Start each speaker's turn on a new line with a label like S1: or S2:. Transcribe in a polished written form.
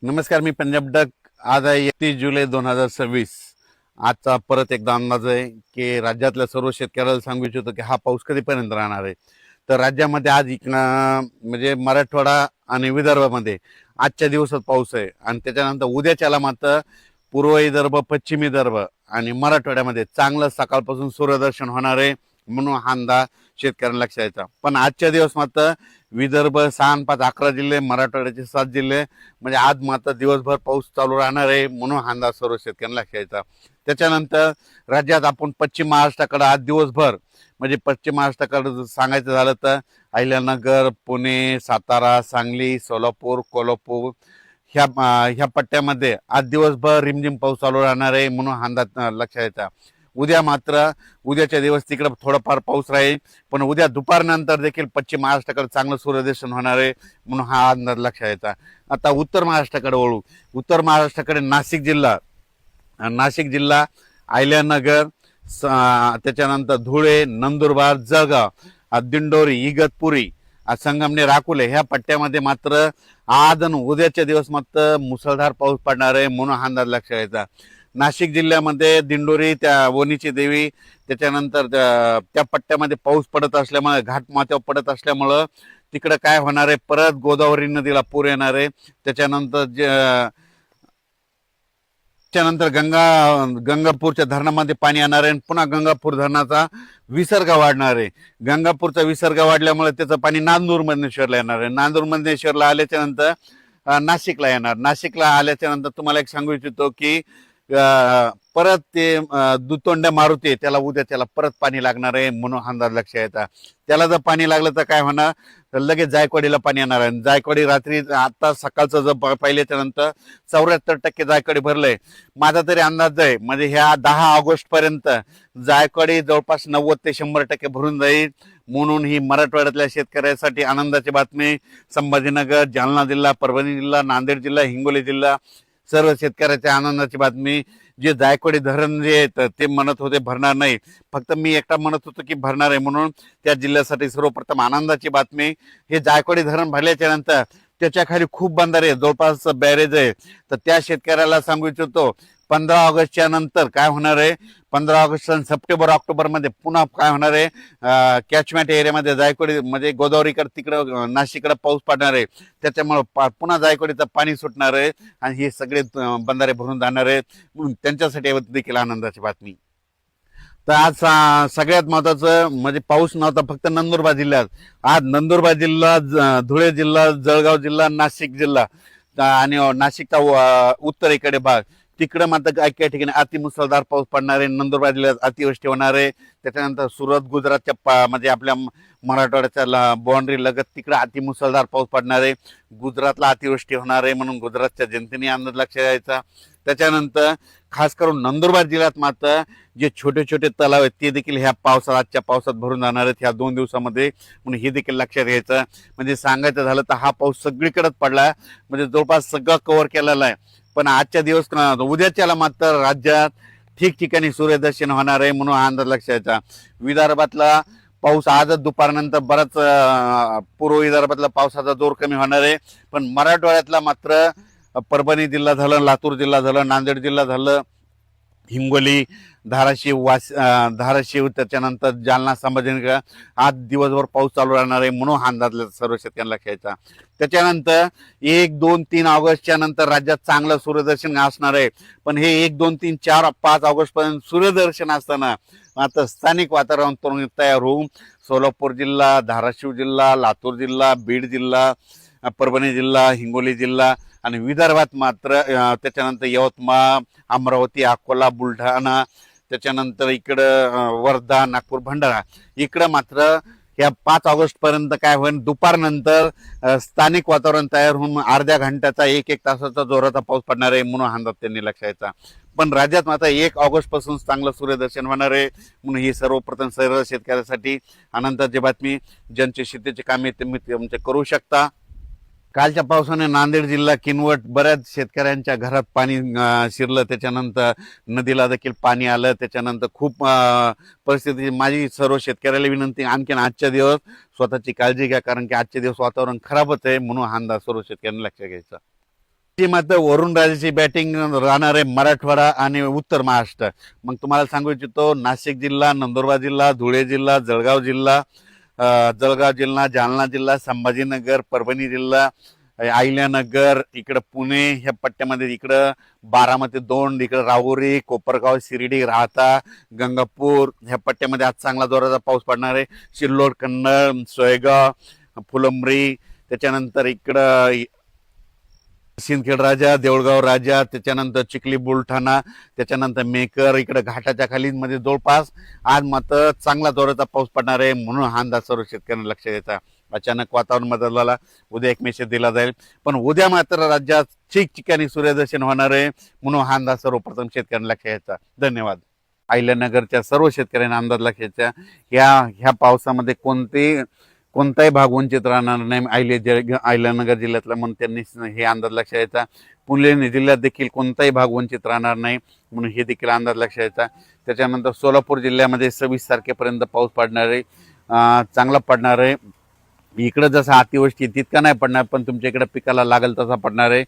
S1: नमस्कार, मी पंजाब डक. आज आहे 31 जुलै 2026. आजचा परत एकदा अंदाज आहे की राज्यातल्या सर्व शेतकऱ्याला सांगू इच्छितो की हा पाऊस कधीपर्यंत राहणार आहे. तर राज्यामध्ये आज म्हणजे मराठवाडा आणि विदर्भामध्ये आजच्या दिवसात पाऊस आहे आणि त्याच्यानंतर उद्याच्याला मात्र पूर्व विदर्भ, पश्चिम विदर्भ आणि मराठवाड्यामध्ये चांगलं सकाळपासून सूर्यदर्शन होणार आहे म्हणून हा अंदाज शेतकऱ्यांना लक्षात यायचा. पण आजच्या दिवस मात्र विदर्भ 6 आणि 5 11 जिल्हे, मराठवाड्याचे 7 जिल्हे म्हणजे आज मात्र दिवसभर पाऊस चालू राहणार आहे म्हणून हा अंदाज सर्व शेतकऱ्यांना लक्षात यायचा. त्याच्यानंतर राज्यात आपण पश्चिम महाराष्ट्राकडे आज दिवसभर म्हणजे पश्चिम महाराष्ट्राकडे सांगायचं झालं तर अहिल्यानगर, पुणे, सातारा, सांगली, सोलापूर, कोल्हापूर ह्या पट्ट्यामध्ये आज दिवसभर रिमझिम पाऊस चालू राहणार आहे म्हणून हा अंदाज लक्षात यायचा. उद्या मात्र उद्याच्या दिवस तिकडे थोडाफार पाऊस राहील, पण उद्या दुपारनंतर देखील पश्चिम महाराष्ट्राकडे चांगलं सूर्यदर्शन होणार आहे म्हणून हा अंदाज लक्षात यायचा. आता उत्तर महाराष्ट्राकडे वळू. उत्तर महाराष्ट्राकडे नाशिक जिल्हा, अहिल्यानगर, त्याच्यानंतर धुळे, नंदुरबार, जळगाव, दिंडोरी, इगतपुरी, संगमनेर, अकोले ह्या पट्ट्यामध्ये मात्र आज आणि उद्याच्या दिवस मात्र मुसळधार पाऊस पडणार आहे म्हणून हा अंदाज लक्षात यायचा. नाशिक जिल्ह्यामध्ये दिंडोरी, त्या वणीची देवी, त्याच्यानंतर त्या पट्ट्यामध्ये पाऊस पडत असल्यामुळे घाटमाथ्यावर पडत असल्यामुळं तिकडं काय होणार आहे, परत गोदावरी नदीला पूर येणार आहे. त्याच्यानंतर गंगापूरच्या धरणामध्ये पाणी येणार आहे. पुन्हा गंगापूर धरणाचा विसर्ग वाढणार आहे. गंगापूरचा विसर्ग वाढल्यामुळे त्याचं पाणी नांदूर मधनेश्वरला येणार आहे. नांदूर मधनेश्वरला आल्याच्या नंतर नाशिकला येणार. नाशिकला आल्याच्या नंतर तुम्हाला एक सांगू इच्छितो की परत ते दुतोंड्या मारुती त्याला उद्या त्याला परत पाणी लागणार आहे म्हणून अंदाज लक्षात येतात. त्याला जर पाणी लागलं तर काय होणार, तर लगेच जायकवाडीला पाणी येणार आहे. जायकवाडी रात्री आता सकाळचं जर पाहिल्याच्या नंतर 74% जायकवाडी भरलंय. माझा तरी अंदाज आहे म्हणजे ह्या 10 ऑगस्ट पर्यंत जायकवाडी जवळपास 90 ते 100% भरून जाईल म्हणून ही मराठवाड्यातल्या शेतकऱ्यासाठी आनंदाची बातमी. संभाजीनगर, जालना जिल्हा, परभणी जिल्हा, नांदेड जिल्हा, हिंगोली जिल्हा सर्व शेतकऱ्याच्या आनंदाची बातमी. जे जायकवाडी धरण जे ते म्हणत होते भरणार नाही, फक्त मी एकटा म्हणत होतो की भरणार आहे म्हणून त्या जिल्ह्यासाठी सर्वप्रथम आनंदाची बातमी. हे जायकवाडी धरण भरल्याच्या नंतर त्याच्या खाली खूप बंधारे जवळपास बॅरेज आहे. तर त्या शेतकऱ्याला सांगू इच्छितो 15 ऑगस्टच्या नंतर काय होणार आहे, 15 ऑगस्ट सप्टेंबर ऑक्टोबर मध्ये पुन्हा काय होणार आहे, कॅचमेंट एरियामध्ये जायकवाडी म्हणजे गोदावरीकडे तिकडं नाशिककडे पाऊस पडणार आहे. त्याच्यामुळे पुन्हा जायकवाडीचं पाणी सुटणार आहे आणि हे सगळे बंधारे भरून जाणार आहेत म्हणून त्यांच्यासाठी देखील आनंदाची बातमी. तर आज सगळ्यात महत्वाचं म्हणजे पाऊस नव्हता फक्त नंदुरबार जिल्ह्यात. आज नंदुरबार जिल्हा, धुळे जिल्हा, जळगाव जिल्हा, नाशिक जिल्हा आणि नाशिकचा उत्तरेकडे भाग तिकडे मात्र काही ठिकाणी अतिमुसळधार पाऊस पडणार आहे. नंदुरबार जिल्ह्यात अतिवृष्टी होणार आहे. त्याच्यानंतर सुरत, गुजरातच्या म्हणजे आपल्या मराठवाड्याच्या बाउंड्री लगत तिकडे अतिमुसळधार पाऊस पडणार आहे. गुजरातला अतिवृष्टी होणार आहे म्हणून गुजरातच्या जनतेने अंदाज लक्षात द्यायचा. त्याच्यानंतर खास करून नंदुरबार जिल्ह्यात मात्र जे छोटे छोटे तलाव आहेत ते देखील ह्या पावसात आजच्या पावसात भरून जाणार आहेत ह्या 2 दिवसामध्ये म्हणून हे देखील लक्षात घ्यायचं. म्हणजे सांगायचं झालं तर हा पाऊस सगळीकडेच पडला म्हणजे जवळपास सगळं कव्हर केलेला आहे. पण आजच्या दिवस उद्याच्याला मात्र राज्यात ठिकठिकाणी सूर्यदर्शन होणार आहे म्हणून हा अंदाज लक्षात यायचा. विदर्भातला पाऊस आजच दुपारनंतर बराच पूर्व विदर्भातला पावसाचा जोर कमी होणार आहे. पण मराठवाड्यातला मात्र परभणी जिल्हा झालं, लातूर जिल्हा झालं, नांदेड जिल्हा झालं, हिंगोली, धाराशिव, त्याच्यानंतर जालना, संभाजीनगर आज दिवसभर पाऊस चालू राहणार आहे म्हणून हा अंदाज सर्व शेतकऱ्यांना घ्यायचा. त्याच्यानंतर 1, 2, 3 ऑगस्टच्या नंतर राज्यात चांगलं सूर्यदर्शन असणार आहे. पण हे 1, 2, 3, 4, 5 ऑगस्ट पर्यंत सूर्यदर्शन असताना आता स्थानिक वातावरण तयार होऊन सोलापूर जिल्हा, धाराशिव जिल्हा, लातूर जिल्हा, बीड जिल्हा, परभणी जिल्हा, हिंगोली जिल्हा आणि विदर्भात मात्र त्याच्यानंतर यवतमाळ, अमरावती, अकोला, बुलढाणा, त्याच्यानंतर इकडं वर्धा, नागपूर, भंडारा इकडं मात्र या 5 ऑगस्ट पर्यंत काय होईल, दुपारनंतर स्थानिक वातावरण तयार होऊन अर्ध्या घंट्याचा 1-1 तासाचा जोराचा पाऊस पडणार आहे म्हणून अंदाज त्यांनी लक्षात घ्यायचा. पण राज्यात मात्र 1 ऑगस्ट पासून चांगलं सूर्यदर्शन होणार आहे म्हणून ही सर्वप्रथम सर्व शेतकऱ्यासाठी आनंदाची बातमी. ज्यांचे शेतीचे कामे तुम्ही करू शकता. कालच्या पावसाने नांदेड जिल्हा, किनवट बऱ्याच शेतकऱ्यांच्या घरात पाणी शिरलं. त्याच्यानंतर नदीला देखील पाणी आलं. त्याच्यानंतर खूप परिस्थिती. माझी सर्व शेतकऱ्याला विनंती आणखीन आजच्या दिवस स्वतःची काळजी घ्या कारण की आजचे दिवस वातावरण खराबच आहे म्हणून हा अंदाज सर्व शेतकऱ्यांनी लक्षात घ्यायचा. ची मात्र वरुण राजाची बॅटिंग राहणार आहे मराठवाडा आणि उत्तर महाराष्ट्र. मग तुम्हाला सांगू इच्छितो नाशिक जिल्हा, नंदुरबार जिल्हा, धुळे जिल्हा, जळगाव जिल्हा, जालना जिल्हा, संभाजीनगर, परभणी जिल्हा, अहिल्यानगर, इकडं पुणे ह्या पट्ट्यामध्ये, इकडं बारामती 2, इकडं राहुरी, कोपरगाव, शिर्डी, राहता, गंगापूर ह्या पट्ट्यामध्ये आज चांगला जोराचा पाऊस पडणार आहे. सिल्लोड, कन्नड, सोयगाव, फुलंब्री, त्याच्यानंतर इकडं सिंदखेड राजा, देऊळगाव राजा, त्याच्यानंतर चिखली, बुलढाणा, त्याच्यानंतर मेकर, इकडे घाटाच्या खाली मध्ये जवळपास आज मात्र चांगला जोराचा पाऊस पडणार आहे. म्हणून हा अंदाज सर्व शेतकऱ्यांना लक्ष द्यायचा. अचानक वातावरण बदलला, उद्या एक मेसेज दिला जाईल, पण उद्या मात्र राज्यात ठिकठिकाणी सूर्यदर्शन होणार आहे. म्हणून हा अंदाज सर्वप्रथम शेतकऱ्यांना लक्ष द्यायचा. धन्यवाद. अहिल्यानगरच्या सर्व शेतकऱ्यांना अंदाज लक्ष द्यायचा. ह्या पावसामध्ये कोणताही भाग वंचित राहणार नाही. अहिल्यानगर जिल्ह्यातला म्हणून त्यांनी हे अंदाज लक्षात द्यायचा. पुणे जिल्ह्यात देखील कोणताही भाग वंचित राहणार नाही म्हणून हे देखील अंदाज लक्षात द्यायचा. त्याच्यानंतर सोलापूर जिल्ह्यामध्ये 26 तारखेपर्यंत पाऊस पडणार आहे, चांगला पडणार आहे. इकडं जसा अतिवृष्टी तितका नाही पडणार, पण तुमच्या इकडे पिकाला लागेल तसा पडणार आहे.